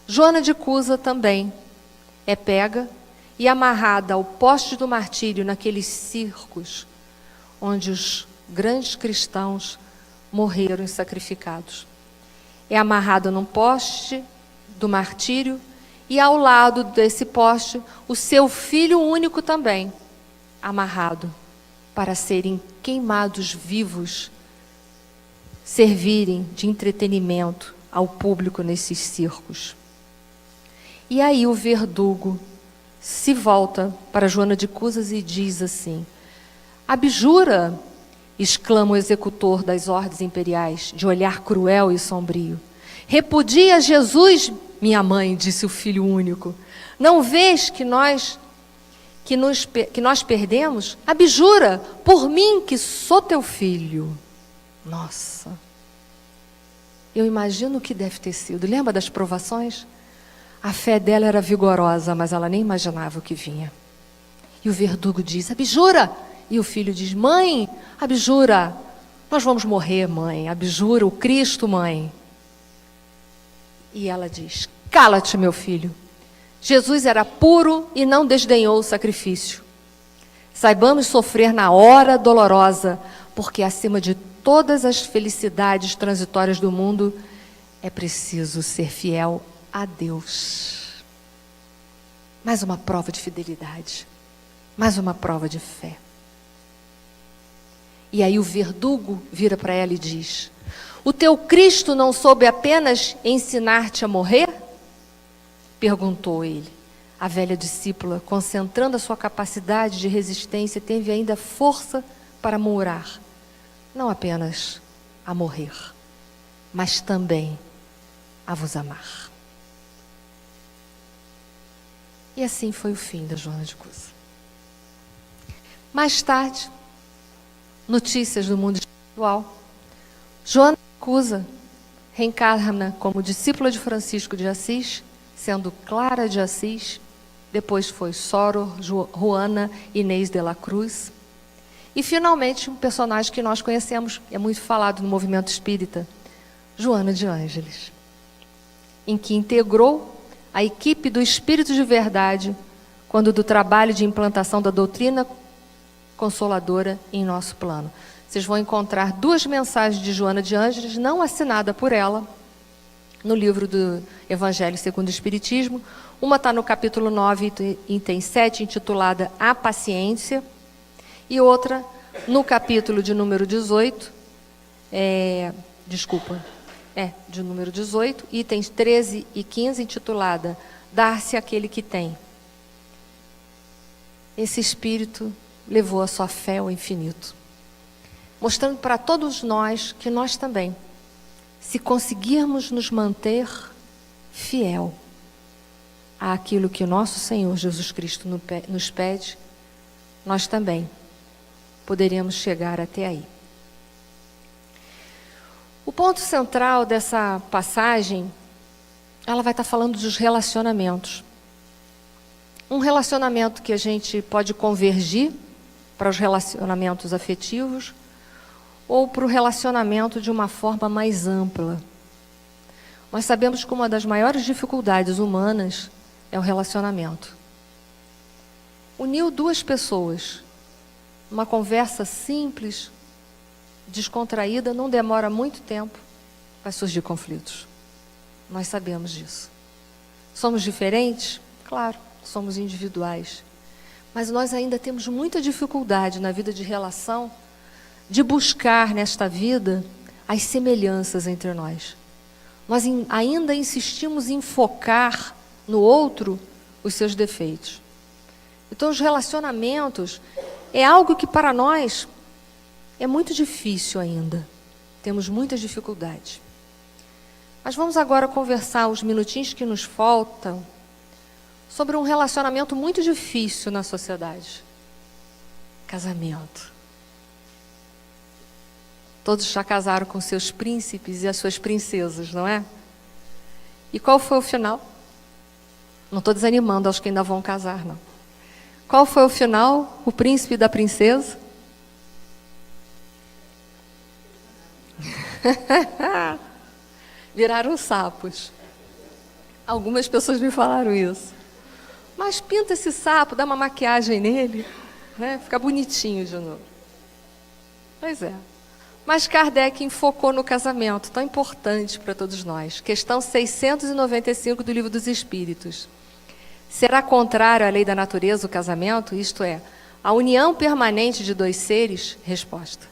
Joana de Cusa também é pega e amarrada ao poste do martírio naqueles circos onde os grandes cristãos morreram sacrificados. é amarrado num poste do martírio, e ao lado desse poste, o seu filho único também, amarrado, para serem queimados vivos, servirem de entretenimento ao público nesses circos. E aí o verdugo se volta para Joana de Cusas e diz assim: abjura, exclama o executor das ordens imperiais, de olhar cruel e sombrio. Repudia Jesus, minha mãe, disse o filho único. Não vês que nós perdemos? Abjura, por mim que sou teu filho. Nossa, eu imagino o que deve ter sido. Lembra das provações? A fé dela era vigorosa, mas ela nem imaginava o que vinha. E o verdugo diz: abjura. E o filho diz: mãe, abjura. Nós vamos morrer, mãe. Abjura o Cristo, mãe. E ela diz: cala-te, meu filho. Jesus era puro e não desdenhou o sacrifício. Saibamos sofrer na hora dolorosa, porque acima de todas as felicidades transitórias do mundo, é preciso ser fiel a Deus. Mais uma prova de fidelidade, mais uma prova de fé. E aí o verdugo vira para ela e diz: o teu Cristo não soube apenas ensinar-te a morrer? Perguntou ele. A velha discípula, concentrando a sua capacidade de resistência, teve ainda força para murmurar: não apenas a morrer, mas também a vos amar. E assim foi o fim da Joana de Cusas. Mais tarde, notícias do mundo espiritual. Joana de Cusas reencarna como discípula de Francisco de Assis, sendo Clara de Assis, depois foi Sor Juana Inês de la Cruz, e finalmente um personagem que nós conhecemos, é muito falado no movimento espírita, Joana de Ângeles, em que integrou a equipe do Espírito de Verdade, quando do trabalho de implantação da doutrina consoladora em nosso plano. Vocês vão encontrar 2 mensagens de Joana de Ângeles, não assinada por ela, no livro do Evangelho segundo o Espiritismo. Uma está no capítulo 9, item 7, intitulada A Paciência, e outra no capítulo de número 18, de número 18, itens 13 e 15, intitulada Dar-se àquele que tem. Esse espírito levou a sua fé ao infinito, mostrando para todos nós que nós também, se conseguirmos nos manter fiel àquilo que o nosso Senhor Jesus Cristo nos pede, nós também poderíamos chegar até aí. O ponto central dessa passagem, ela vai estar falando dos relacionamentos. Um relacionamento que a gente pode convergir para os relacionamentos afetivos, ou para o relacionamento de uma forma mais ampla. Nós sabemos que uma das maiores dificuldades humanas é o relacionamento. Uniu 2 pessoas, uma conversa simples, descontraída, não demora muito tempo, vai surgir conflitos. Nós sabemos disso. Somos diferentes? Claro, somos individuais. Mas nós ainda temos muita dificuldade na vida de relação de buscar nesta vida as semelhanças entre nós. Nós ainda insistimos em focar no outro os seus defeitos. Então, os relacionamentos é algo que para nós é muito difícil ainda. Temos muitas dificuldades. Mas vamos agora conversar os minutinhos que nos faltam sobre um relacionamento muito difícil na sociedade. Casamento. Todos já casaram com seus príncipes e as suas princesas, não é? E qual foi o final? Não estou desanimando aos que ainda vão casar, não. Qual foi o final? O príncipe e da princesa? Viraram sapos. Algumas pessoas me falaram isso. Mas pinta esse sapo, dá uma maquiagem nele, né? Fica bonitinho de novo. Pois é. Mas Kardec enfocou no casamento, tão importante para todos nós. Questão 695 do Livro dos Espíritos. Será contrário à lei da natureza o casamento? Isto é, a união permanente de dois seres? Resposta: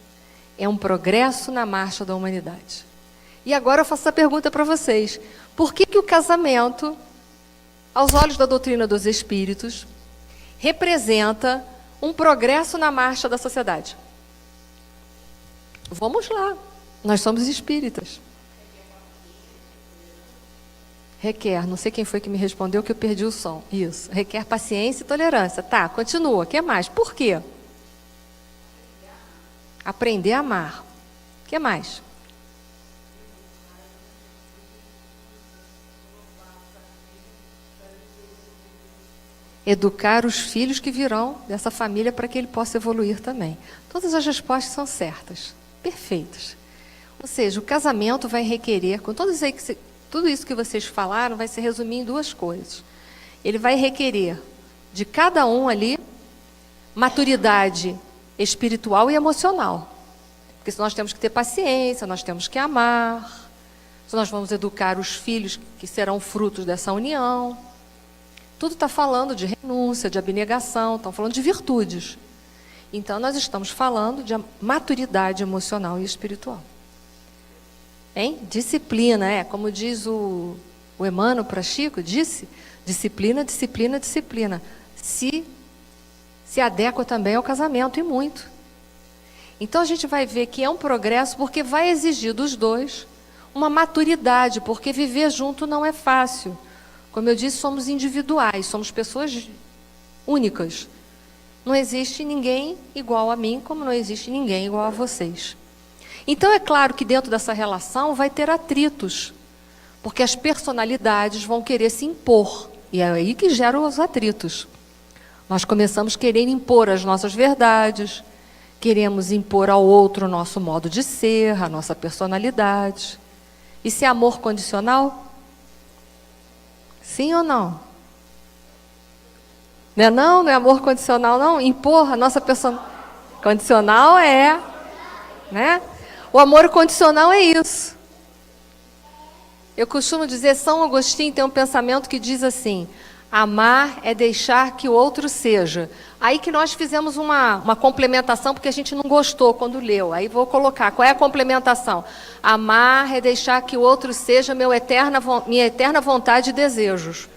é um progresso na marcha da humanidade. E agora eu faço essa pergunta para vocês. Por que o casamento, aos olhos da doutrina dos Espíritos, representa um progresso na marcha da sociedade? Vamos lá, nós somos espíritas. Requer, não sei quem foi que me respondeu que eu perdi o som. Isso, requer paciência e tolerância. Tá, continua, o que mais? Por quê? Aprender a amar. O que mais? Educar os filhos que virão dessa família para que ele possa evoluir também. Todas as respostas são certas, perfeitas. Ou seja, o casamento vai requerer, com tudo isso que vocês falaram, vai se resumir em duas coisas. Ele vai requerer de cada um ali maturidade espiritual e emocional. Porque se nós temos que ter paciência, nós temos que amar, se nós vamos educar os filhos que serão frutos dessa união. Tudo está falando de renúncia, de abnegação, estão falando de virtudes. Então, nós estamos falando de maturidade emocional e espiritual. Hein? Disciplina, como diz o Emmanuel para Chico, disse, disciplina, disciplina, disciplina. Se adequa também ao casamento, e muito. Então, a gente vai ver que é um progresso, porque vai exigir dos dois uma maturidade, porque viver junto não é fácil. Como eu disse, somos individuais, somos pessoas únicas. Não existe ninguém igual a mim, como não existe ninguém igual a vocês. Então, é claro que dentro dessa relação vai ter atritos, porque as personalidades vão querer se impor, e é aí que geram os atritos. Nós começamos a querer impor as nossas verdades, queremos impor ao outro o nosso modo de ser, a nossa personalidade. Isso é amor condicional? Sim ou não? Não é amor condicional, não? Impor a nossa personalidade. Condicional é, né? O amor condicional é isso. Eu costumo dizer, São Agostinho tem um pensamento que diz assim: amar é deixar que o outro seja. Aí que nós fizemos uma complementação, porque a gente não gostou quando leu. Aí vou colocar, qual é a complementação? Amar é deixar que o outro seja minha eterna vontade e desejos.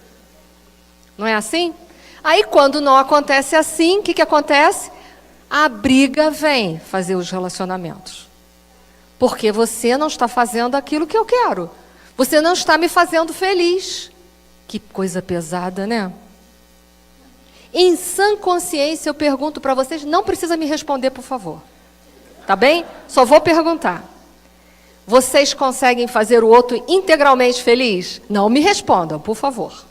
Não é assim? Aí quando não acontece assim, o que acontece? A briga vem fazer os relacionamentos. Porque você não está fazendo aquilo que eu quero. Você não está me fazendo feliz. Que coisa pesada, né? Em sã consciência, eu pergunto para vocês, não precisa me responder, por favor. Tá bem? Só vou perguntar. Vocês conseguem fazer o outro integralmente feliz? Não me respondam, por favor.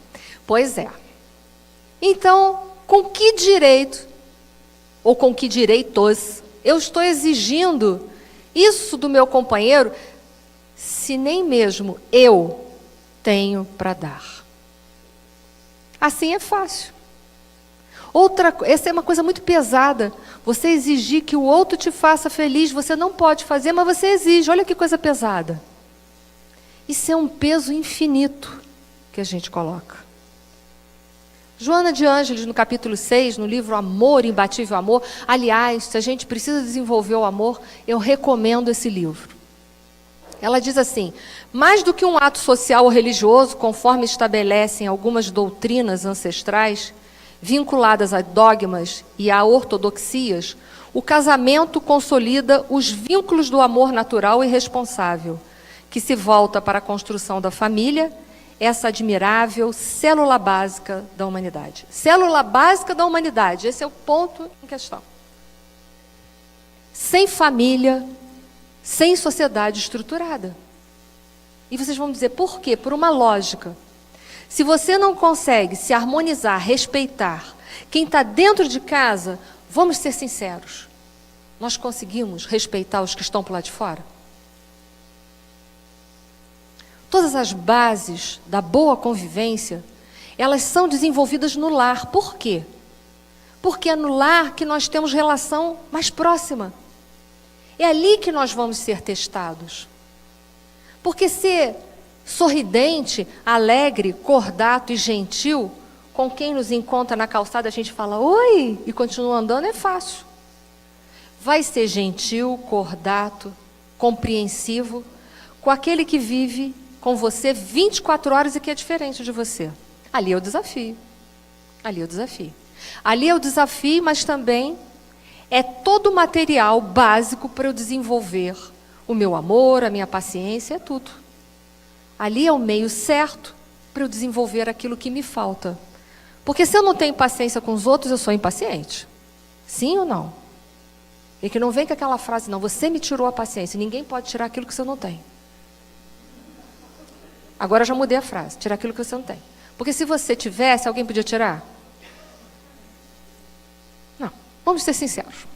Pois é. Então, com que direito, ou com que direitos, eu estou exigindo isso do meu companheiro, se nem mesmo eu tenho para dar? Assim é fácil. Essa é uma coisa muito pesada. Você exigir que o outro te faça feliz, você não pode fazer, mas você exige. Olha que coisa pesada. Isso é um peso infinito que a gente coloca. Joana de Ângeles, no capítulo 6, no livro Amor, Imbatível Amor. Aliás, se a gente precisa desenvolver o amor, eu recomendo esse livro. Ela diz assim: mais do que um ato social ou religioso, conforme estabelecem algumas doutrinas ancestrais, vinculadas a dogmas e a ortodoxias, o casamento consolida os vínculos do amor natural e responsável, que se volta para a construção da família, essa admirável célula básica da humanidade. Célula básica da humanidade, esse é o ponto em questão. Sem família, sem sociedade estruturada. E vocês vão dizer, por quê? Por uma lógica. Se você não consegue se harmonizar, respeitar quem está dentro de casa, vamos ser sinceros, nós conseguimos respeitar os que estão por lá de fora? Todas as bases da boa convivência, elas são desenvolvidas no lar. Por quê? Porque é no lar que nós temos relação mais próxima. É ali que nós vamos ser testados. Porque ser sorridente, alegre, cordato e gentil, com quem nos encontra na calçada, a gente fala oi e continua andando, é fácil. Vai ser gentil, cordato, compreensivo, com aquele que vive com você 24 horas e que é diferente de você. Ali é o desafio. Ali é o desafio. Ali é o desafio, mas também é todo o material básico para eu desenvolver o meu amor, a minha paciência, é tudo. Ali é o meio certo para eu desenvolver aquilo que me falta. Porque se eu não tenho paciência com os outros, eu sou impaciente. Sim ou não? E que não vem com aquela frase, não, você me tirou a paciência. Ninguém pode tirar aquilo que você não tem. Agora eu já mudei a frase, tirar aquilo que você não tem. Porque se você tivesse, alguém podia tirar? Não, vamos ser sinceros.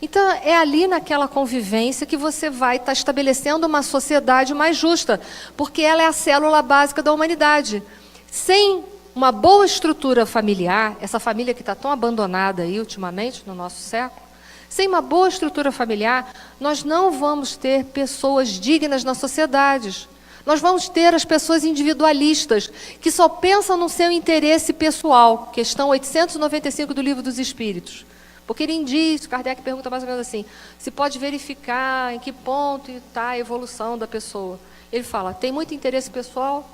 Então, é ali naquela convivência que você vai estar estabelecendo uma sociedade mais justa, porque ela é a célula básica da humanidade. Sem uma boa estrutura familiar, essa família que está tão abandonada aí ultimamente, no nosso século, sem uma boa estrutura familiar, nós não vamos ter pessoas dignas nas sociedades. Nós vamos ter as pessoas individualistas, que só pensam no seu interesse pessoal, questão 895 do Livro dos Espíritos. Porque ele diz, Kardec pergunta mais ou menos assim, se pode verificar em que ponto está a evolução da pessoa. Ele fala, tem muito interesse pessoal,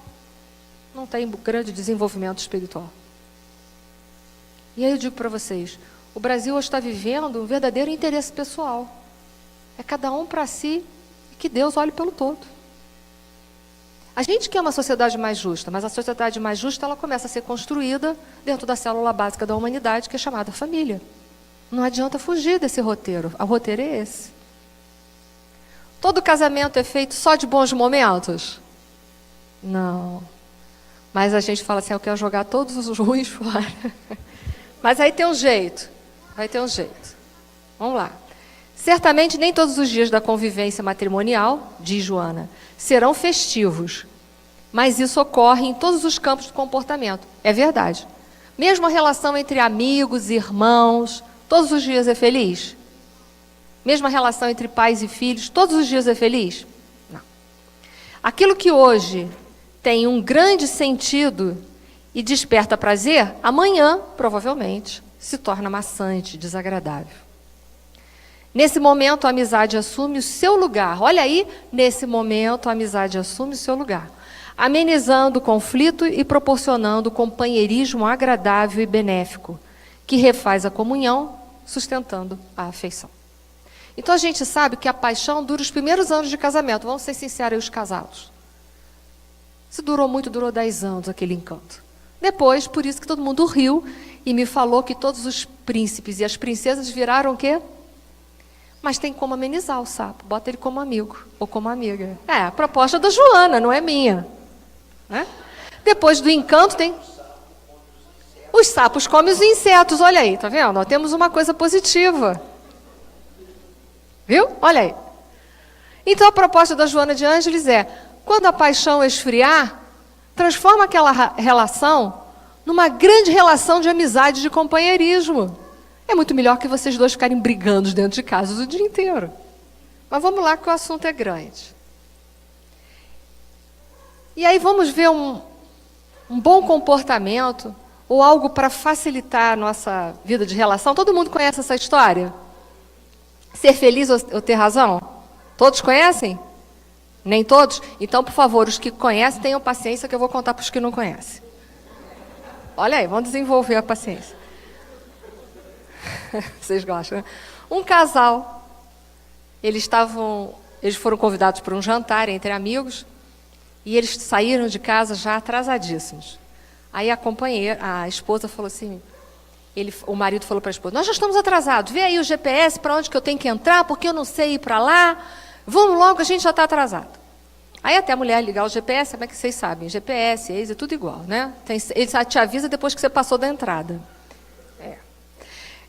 não tem grande desenvolvimento espiritual. E aí eu digo para vocês, o Brasil hoje está vivendo um verdadeiro interesse pessoal. É cada um para si e que Deus olhe pelo todo. A gente quer uma sociedade mais justa, mas a sociedade mais justa ela começa a ser construída dentro da célula básica da humanidade, que é chamada família. Não adianta fugir desse roteiro. O roteiro é esse. Todo casamento é feito só de bons momentos? Não. Mas a gente fala assim, eu quero jogar todos os ruins fora. Mas aí tem um jeito. Vai ter um jeito. Vamos lá. Certamente nem todos os dias da convivência matrimonial, diz Joana, serão festivos. Mas isso ocorre em todos os campos do comportamento. É verdade. Mesmo a relação entre amigos, irmãos, todos os dias é feliz? Mesmo a relação entre pais e filhos, todos os dias é feliz? Não. Aquilo que hoje tem um grande sentido e desperta prazer, amanhã, provavelmente, se torna maçante, desagradável. Nesse momento, a amizade assume o seu lugar. Olha aí, nesse momento, a amizade assume o seu lugar, amenizando o conflito e proporcionando companheirismo agradável e benéfico, que refaz a comunhão, sustentando a afeição. Então, a gente sabe que a paixão dura os primeiros anos de casamento. Vamos ser sinceros aí, os casados. Se durou muito, durou 10 anos aquele encanto. Depois, por isso que todo mundo riu e me falou que todos os príncipes e as princesas viraram o quê? Mas tem como amenizar o sapo. Bota ele como amigo ou como amiga. É, a proposta da Joana, não é minha. Né? Depois do encanto tem... Os sapos comem os insetos, olha aí, tá vendo? Nós temos uma coisa positiva. Viu? Olha aí. Então a proposta da Joana de Ângeles é, quando a paixão esfriar, transforma aquela relação numa grande relação de amizade, de companheirismo. É muito melhor que vocês dois ficarem brigando dentro de casa o dia inteiro. Mas vamos lá que o assunto é grande. E aí vamos ver um bom comportamento ou algo para facilitar a nossa vida de relação. Todo mundo conhece essa história? Ser feliz ou ter razão? Todos conhecem? Nem todos? Então, por favor, os que conhecem, tenham paciência que eu vou contar para os que não conhecem. Olha aí, vamos desenvolver a paciência. Vocês gostam, né? Um casal, eles foram convidados para um jantar entre amigos e eles saíram de casa já atrasadíssimos. Aí a esposa falou assim, o marido falou para a esposa, nós já estamos atrasados, vê aí o GPS para onde que eu tenho que entrar, porque eu não sei ir para lá, vamos logo, a gente já está atrasado. Aí até a mulher ligar o GPS, como é que vocês sabem? GPS, Waze, é tudo igual, né? Ele te avisa depois que você passou da entrada.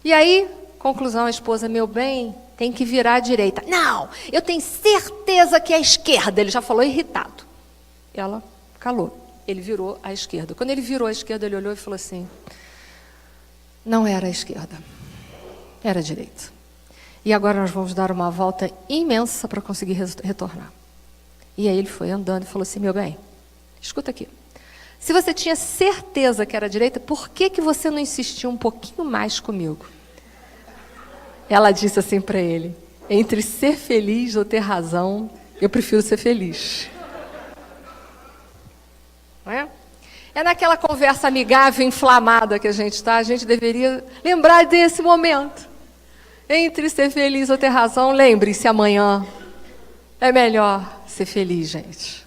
E aí, conclusão, a esposa, meu bem, tem que virar à direita. Não, eu tenho certeza que é a esquerda. Ele já falou irritado. Ela calou. Ele virou à esquerda. Quando ele virou à esquerda, ele olhou e falou assim, não era a esquerda, era a direita. E agora nós vamos dar uma volta imensa para conseguir retornar. E aí ele foi andando e falou assim, meu bem, escuta aqui. Se você tinha certeza que era direita, por que você não insistiu um pouquinho mais comigo? Ela disse assim para ele, entre ser feliz ou ter razão, eu prefiro ser feliz. Não é? É naquela conversa amigável, inflamada que a gente deveria lembrar desse momento. Entre ser feliz ou ter razão, lembre-se, amanhã é melhor ser feliz, gente.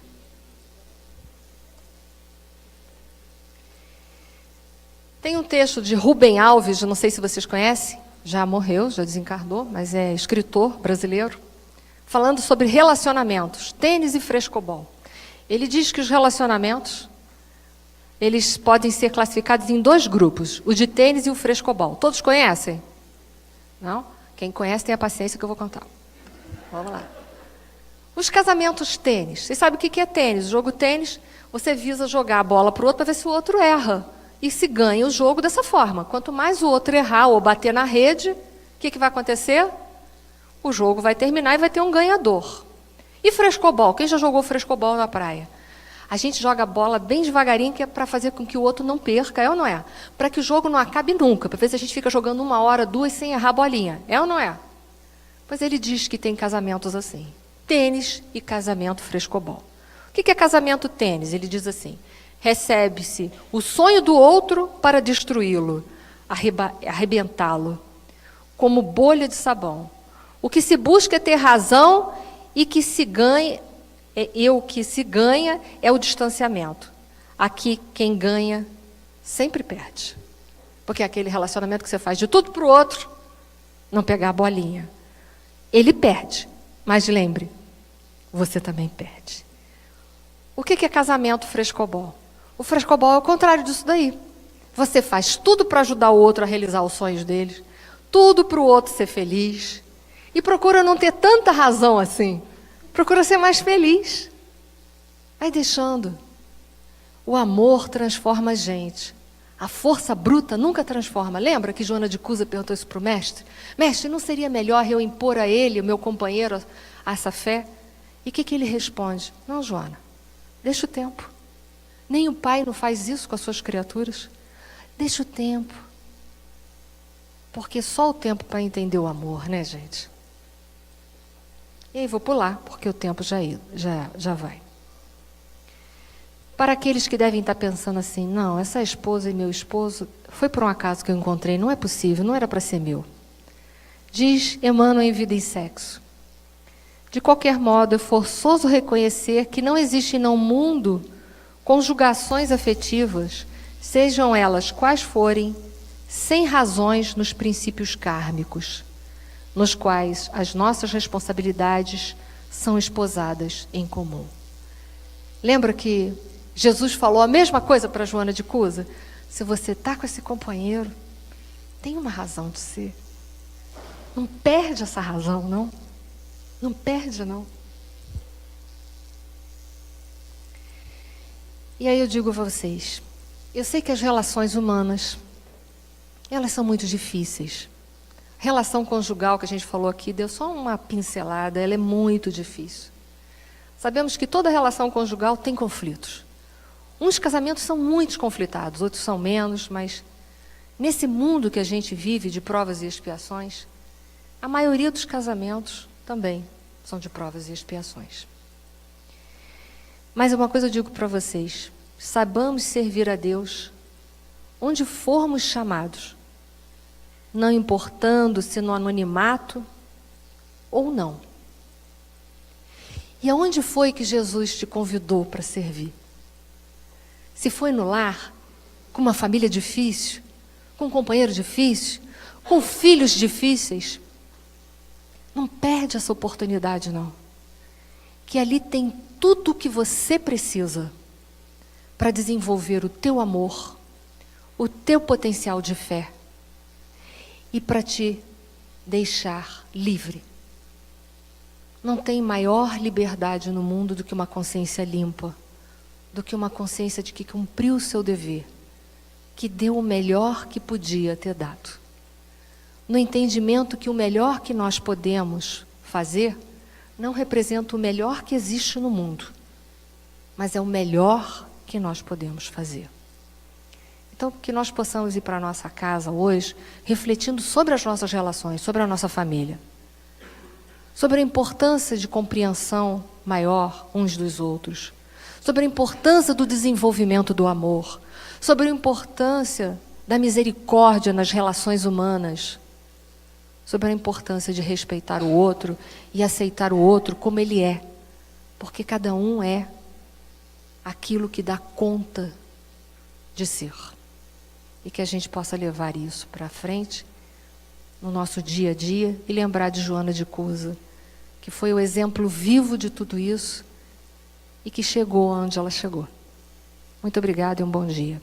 Tem um texto de Rubem Alves, não sei se vocês conhecem, já morreu, já desencarnou, mas é escritor brasileiro, falando sobre relacionamentos, tênis e frescobol. Ele diz que os relacionamentos, eles podem ser classificados em 2 grupos, o de tênis e o frescobol. Todos conhecem? Não? Quem conhece tem a paciência que eu vou contar. Vamos lá. Os casamentos tênis. Vocês sabem o que é tênis? O jogo tênis, você visa jogar a bola para o outro para ver se o outro erra. E se ganha o jogo dessa forma. Quanto mais o outro errar ou bater na rede, o que vai acontecer? O jogo vai terminar e vai ter um ganhador. E frescobol? Quem já jogou frescobol na praia? A gente joga a bola bem devagarinho, que é para fazer com que o outro não perca, é ou não é? Para que o jogo não acabe nunca, para ver se a gente fica jogando 1 hora, 2, sem errar a bolinha. É ou não é? Pois ele diz que tem casamentos assim. Tênis e casamento frescobol. O que é casamento tênis? Ele diz assim, recebe-se o sonho do outro para destruí-lo, arrebentá-lo, como bolha de sabão. O que se busca é ter razão e que se ganha... o que se ganha é o distanciamento. Aqui, quem ganha sempre perde. Porque é aquele relacionamento que você faz de tudo para o outro, não pegar a bolinha. Ele perde, mas lembre, você também perde. O que é casamento frescobol? O frescobol é o contrário disso daí. Você faz tudo para ajudar o outro a realizar os sonhos dele, tudo para o outro ser feliz, e procura não ter tanta razão assim. Procura ser mais feliz. Vai deixando. O amor transforma a gente. A força bruta nunca transforma. Lembra que Joana de Cusa perguntou isso para o mestre? Mestre, não seria melhor eu impor a ele, o meu companheiro, a essa fé? E o que ele responde? Não, Joana, deixa o tempo. Nem o pai não faz isso com as suas criaturas. Deixa o tempo. Porque só o tempo para entender o amor, né, gente? E aí vou pular, porque o tempo já vai. Para aqueles que devem estar pensando assim, não, essa esposa e meu esposo, foi por um acaso que eu encontrei, não é possível, não era para ser meu. Diz Emmanuel em Vida e Sexo. De qualquer modo, é forçoso reconhecer que não existem no mundo conjugações afetivas, sejam elas quais forem, sem razões nos princípios kármicos, nos quais as nossas responsabilidades são esposadas em comum. Lembra que Jesus falou a mesma coisa para Joana de Cusa? Se você está com esse companheiro, tem uma razão de ser. Não perde essa razão, não. Não perde, não. E aí eu digo a vocês, eu sei que as relações humanas, elas são muito difíceis. Relação conjugal que a gente falou aqui, deu só uma pincelada, ela é muito difícil. Sabemos que toda relação conjugal tem conflitos. Uns casamentos são muito conflitados, outros são menos, mas nesse mundo que a gente vive de provas e expiações, a maioria dos casamentos também são de provas e expiações. Mas uma coisa eu digo para vocês, saibamos servir a Deus onde formos chamados, não importando se no anonimato ou não. E aonde foi que Jesus te convidou para servir? Se foi no lar, com uma família difícil, com um companheiro difícil, com filhos difíceis, não perde essa oportunidade, não. Que ali tem tudo o que você precisa para desenvolver o teu amor, o teu potencial de fé e para te deixar livre. Não tem maior liberdade no mundo do que uma consciência limpa, do que uma consciência de que cumpriu o seu dever, que deu o melhor que podia ter dado. no entendimento que o melhor que nós podemos fazer não representa o melhor que existe no mundo, mas é o melhor que nós podemos fazer. Então, que nós possamos ir para a nossa casa hoje refletindo sobre as nossas relações, sobre a nossa família, sobre a importância de compreensão maior uns dos outros, sobre a importância do desenvolvimento do amor, sobre a importância da misericórdia nas relações humanas, sobre a importância de respeitar o outro e aceitar o outro como ele é, porque cada um é aquilo que dá conta de ser. E que a gente possa levar isso para frente no nosso dia a dia e lembrar de Joana de Cusa, que foi o exemplo vivo de tudo isso e que chegou onde ela chegou. Muito obrigada e um bom dia.